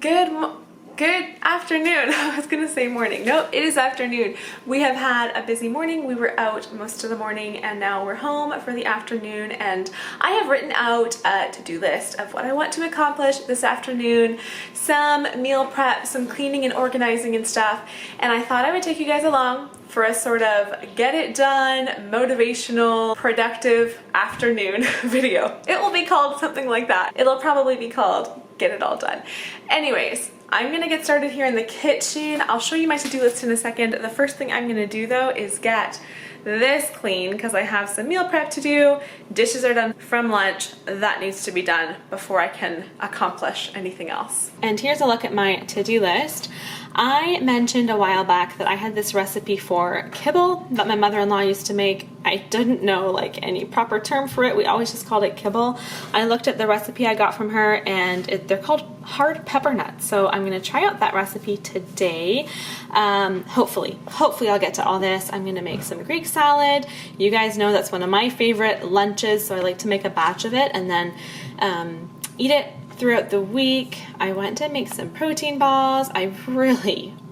Good afternoon. I was gonna say morning. No, it is afternoon. We have had a busy morning. We were out most of the morning and now we're home for the afternoon, and I have written out a to-do list of what I want to accomplish this afternoon, some meal prep, some cleaning and organizing and stuff, and I thought I would take you guys along for a sort of get it done, motivational, productive afternoon video. It will be called something like that. It'll probably be called Get It All Done. Anyways, I'm gonna get started here in the kitchen. I'll show you my to-do list in a second. The first thing I'm gonna do though is get this clean because I have some meal prep to do. Dishes are done from lunch. That needs to be done before I can accomplish anything else. And here's a look at my to-do list. I mentioned a while back that I had this recipe for kibble that my mother-in-law used to make. I didn't know like any proper term for it. We always just called it kibble. I looked at the recipe I got from her and they're called hard peppernuts. So I'm gonna try out that recipe today. Hopefully I'll get to all this. I'm gonna make some Greek salad. You guys know that's one of my favorite lunches, so I like to make a batch of it and then eat it throughout the week. I went to make some protein balls. I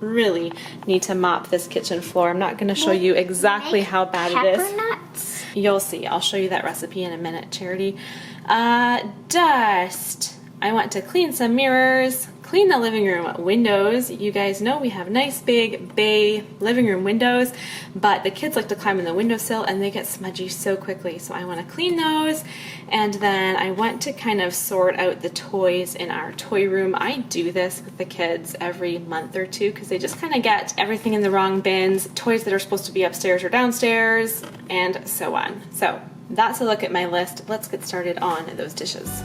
really need to mop this kitchen floor. I'm not going to show you exactly how bad it is. Peppernuts? You'll see. I'll show you that recipe in a minute, Charity. Dust. I went to clean some mirrors, clean the living room windows. You guys know we have nice big bay living room windows, but the kids like to climb in the windowsill and they get smudgy so quickly. So I want to clean those. And then I went to kind of sort out the toys in our toy room. I do this with the kids every month or two because they just kind of get everything in the wrong bins, toys that are supposed to be upstairs or downstairs, and so on. So that's a look at my list. Let's get started on those dishes.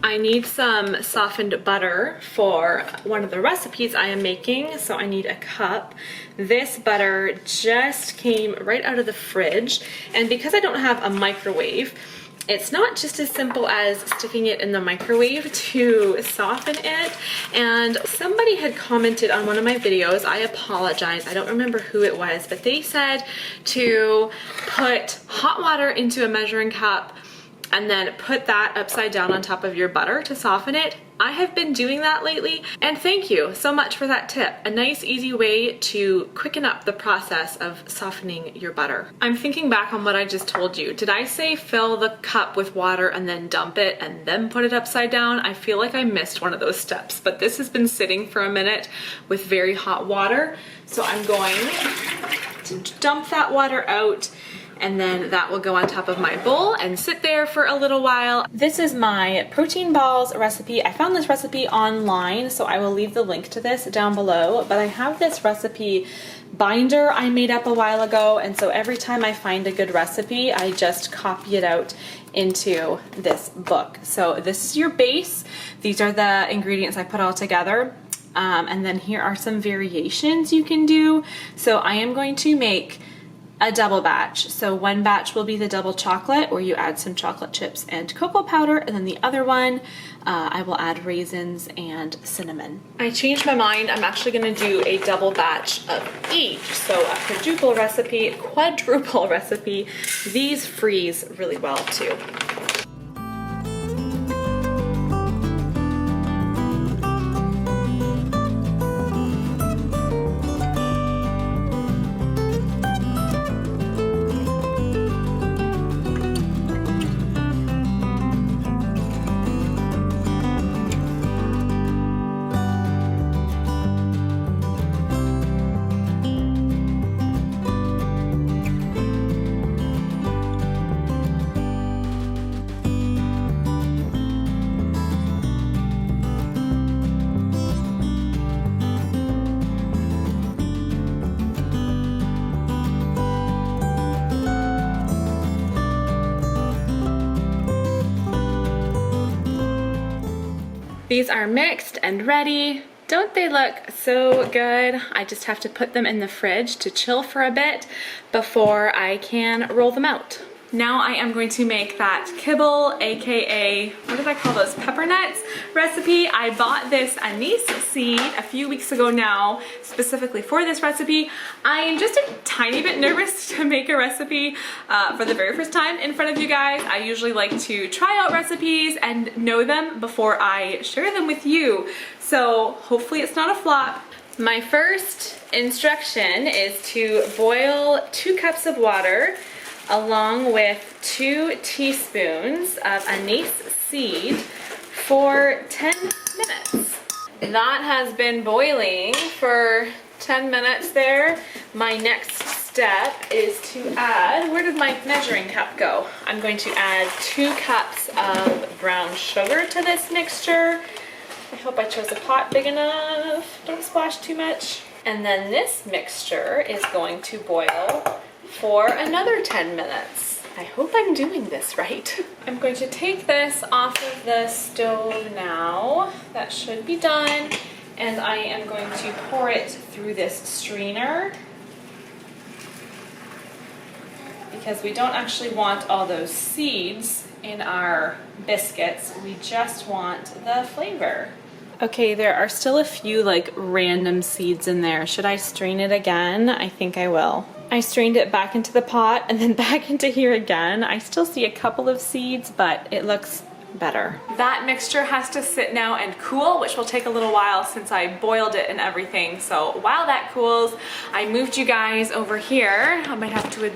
I need some softened butter for one of the recipes I am making, so I need a cup. This butter just came right out of the fridge, and because I don't have a microwave, it's not just as simple as sticking it in the microwave to soften it. And somebody had commented on one of my videos, I apologize, I don't remember who it was, but they said to put hot water into a measuring cup and then put that upside down on top of your butter to soften it. I have been doing that lately, and thank you so much for that tip. A nice, easy way to quicken up the process of softening your butter. I'm thinking back on what I just told you. Did I say fill the cup with water and then dump it and then put it upside down? I feel like I missed one of those steps, but this has been sitting for a minute with very hot water. So I'm going to dump that water out, and then that will go on top of my bowl and sit there for a little while. This is my protein balls recipe. I found this recipe online, so I will leave the link to this down below, but I have this recipe binder I made up a while ago, and so every time I find a good recipe, I just copy it out into this book. So this is your base. These are the ingredients I put all together. And then here are some variations you can do. So I am going to make a double batch. So one batch will be the double chocolate, where you add some chocolate chips and cocoa powder, and then the other one I will add raisins and cinnamon. I changed my mind. I'm actually going to do a double batch of each. So a quadruple recipe. These freeze really well too. These are mixed and ready. Don't they look so good? I just have to put them in the fridge to chill for a bit before I can roll them out. Now I am going to make that kibble, aka, what did I call those, peppernuts recipe. I bought this anise seed a few weeks ago now, specifically for this recipe. I am just a tiny bit nervous to make a recipe for the very first time in front of you guys. I usually like to try out recipes and know them before I share them with you. So hopefully it's not a flop. My first instruction is to boil 2 cups of water along with 2 teaspoons of anise seed for 10 minutes. That has been boiling for 10 minutes there. My next step is to add, where did my measuring cup go? I'm going to add 2 cups of brown sugar to this mixture. I hope I chose a pot big enough. Don't splash too much. And then this mixture is going to boil for another 10 minutes. I hope I'm doing this right. I'm going to take this off of the stove now. That should be done. And I am going to pour it through this strainer because we don't actually want all those seeds in our biscuits. We just want the flavor. Okay, there are still a few like random seeds in there. Should I strain it again? I think I will. I strained it back into the pot and then back into here again. I still see a couple of seeds, but it looks better. That mixture has to sit now and cool, which will take a little while since I boiled it and everything. So while that cools, I moved you guys over here. I might have to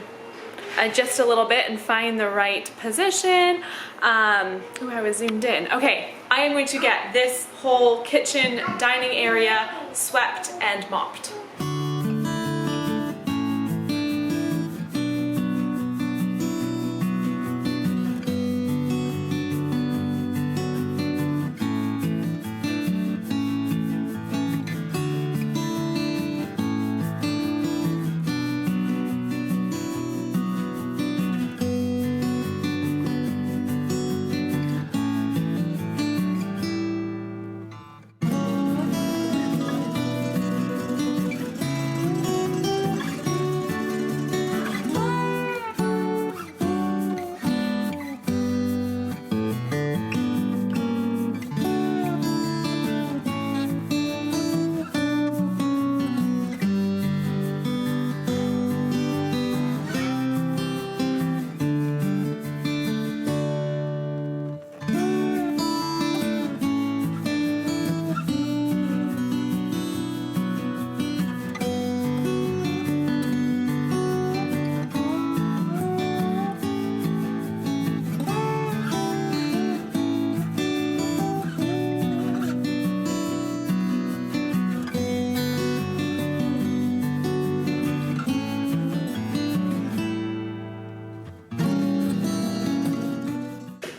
adjust a little bit and find the right position. Oh, I was zoomed in. Okay, I am going to get this whole kitchen dining area swept and mopped.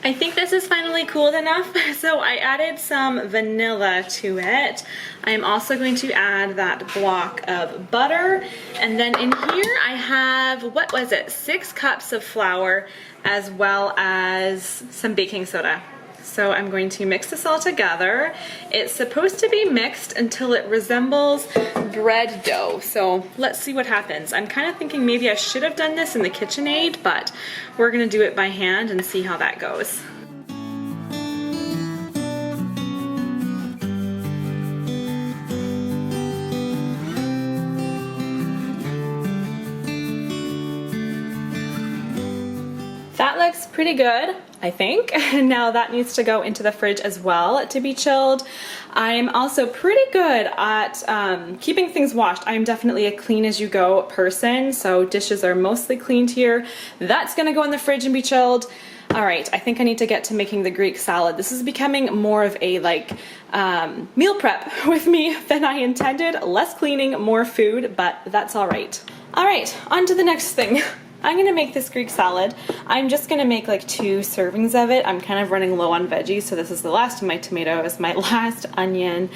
I think this is finally cooled enough, so I added some vanilla to it. I'm also going to add that block of butter, and then in here I have, what was it, 6 cups of flour as well as some baking soda. So I'm going to mix this all together. It's supposed to be mixed until it resembles bread dough. So let's see what happens. I'm kind of thinking maybe I should have done this in the KitchenAid, but we're gonna do it by hand and see how that goes. That looks pretty good, I think. Now that needs to go into the fridge as well to be chilled. I'm also pretty good at keeping things washed. I'm definitely a clean as you go person, so dishes are mostly cleaned here. That's gonna go in the fridge and be chilled. All right, I think I need to get to making the Greek salad. This is becoming more of a meal prep with me than I intended. Less cleaning, more food, but that's all right. All right, on to the next thing. I'm gonna make this Greek salad. I'm just gonna make like 2 servings of it. I'm kind of running low on veggies, so this is the last of my tomatoes, my last onion,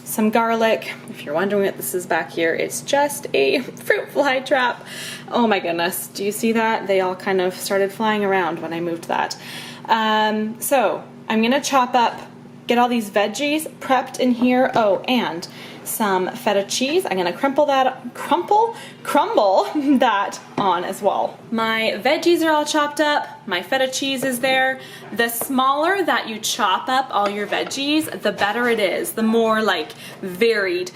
some garlic. If you're wondering what this is back here, it's just a fruit fly trap. Oh my goodness, do you see that? They all kind of started flying around when I moved that. So I'm gonna chop up get all these veggies prepped in here. Oh, and some feta cheese. I'm gonna crumble that on as well. My veggies are all chopped up. My feta cheese is there. The smaller that you chop up all your veggies, the better it is. The more like varied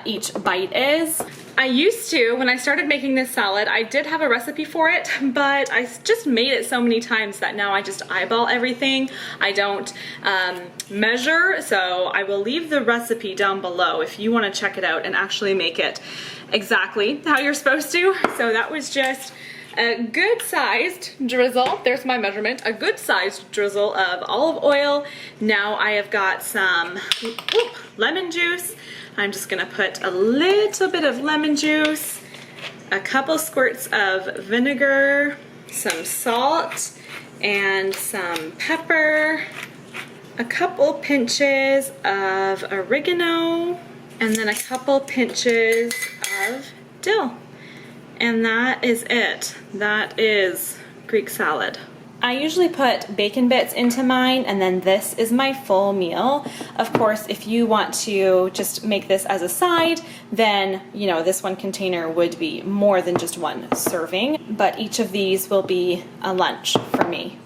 each bite is. I used to, when I started making this salad, I did have a recipe for it, but I just made it so many times that now I just eyeball everything. I don't measure, so I will leave the recipe down below if you want to check it out and actually make it exactly how you're supposed to. So that was just a good sized drizzle. There's my measurement. A good sized drizzle of olive oil. Now I have got some lemon juice. I'm just gonna put a little bit of lemon juice, a couple squirts of vinegar, some salt, and some pepper, a couple pinches of oregano, and then a couple pinches of dill. And that is it. That is Greek salad. I usually put bacon bits into mine, and then this is my full meal. Of course, if you want to just make this as a side, then, you know, this one container would be more than just one serving, but each of these will be a lunch for me.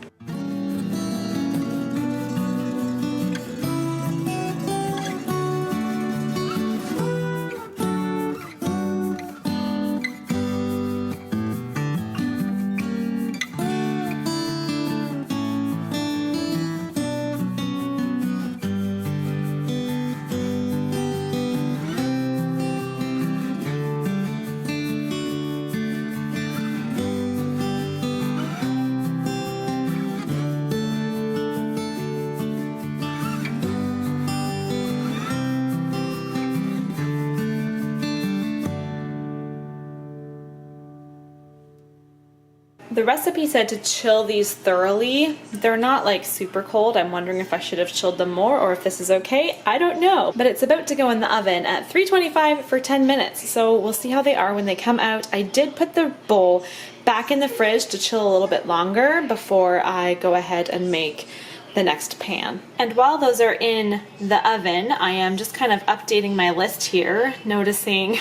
The recipe said to chill these thoroughly. They're not like super cold. I'm wondering if I should have chilled them more or if this is okay. I don't know. But it's about to go in the oven at 325 for 10 minutes. So we'll see how they are when they come out. I did put the bowl back in the fridge to chill a little bit longer before I go ahead and make the next pan. And while those are in the oven, I am just kind of updating my list here, noticing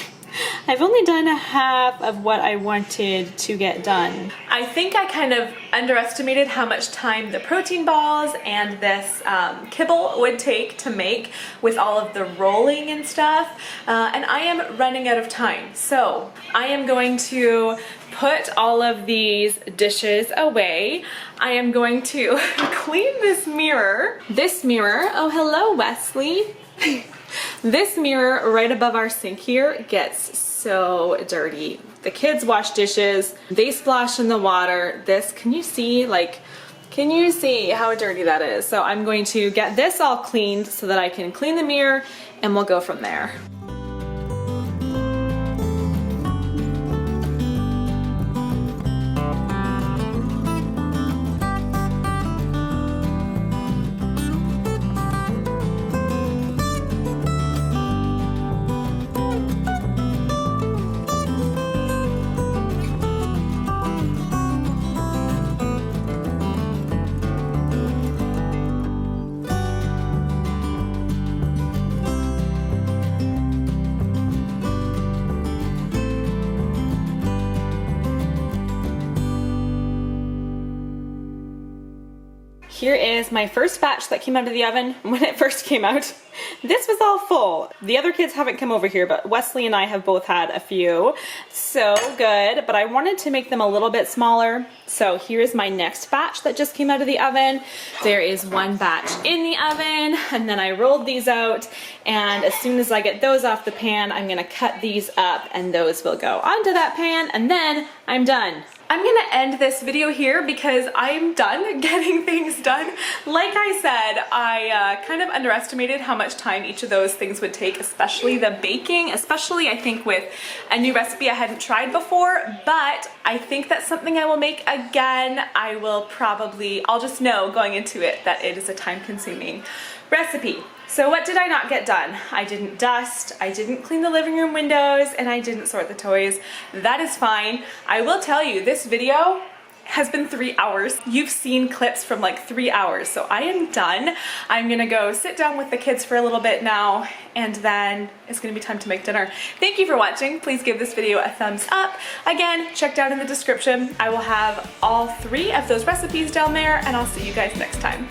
I've only done a half of what I wanted to get done. I think I kind of underestimated how much time the protein balls and this kibble would take to make with all of the rolling and stuff, and I am running out of time. So I am going to put all of these dishes away. I am going to clean this mirror. This mirror, oh hello Wesley. This mirror right above our sink here gets so dirty. The kids wash dishes, they splash in the water. This, can you see how dirty that is? So I'm going to get this all cleaned so that I can clean the mirror and we'll go from there. Here is my first batch that came out of the oven. When it first came out, this was all full. The other kids haven't come over here, but Wesley and I have both had a few. So good, but I wanted to make them a little bit smaller. So here is my next batch that just came out of the oven. There is one batch in the oven, and then I rolled these out, and as soon as I get those off the pan, I'm gonna cut these up and those will go onto that pan, and then I'm done. I'm gonna end this video here because I'm done getting things done. Like I said, I kind of underestimated how much time each of those things would take, especially the baking, especially I think with a new recipe I hadn't tried before, but I think that's something I will make again. I'll just know going into it that it is a time-consuming recipe. So what did I not get done? I didn't dust, I didn't clean the living room windows, and I didn't sort the toys. That is fine. I will tell you, this video has been 3 hours. You've seen clips from like 3 hours, so I am done. I'm gonna go sit down with the kids for a little bit now, and then it's gonna be time to make dinner. Thank you for watching. Please give this video a thumbs up. Again, check down in the description. I will have all 3 of those recipes down there, and I'll see you guys next time.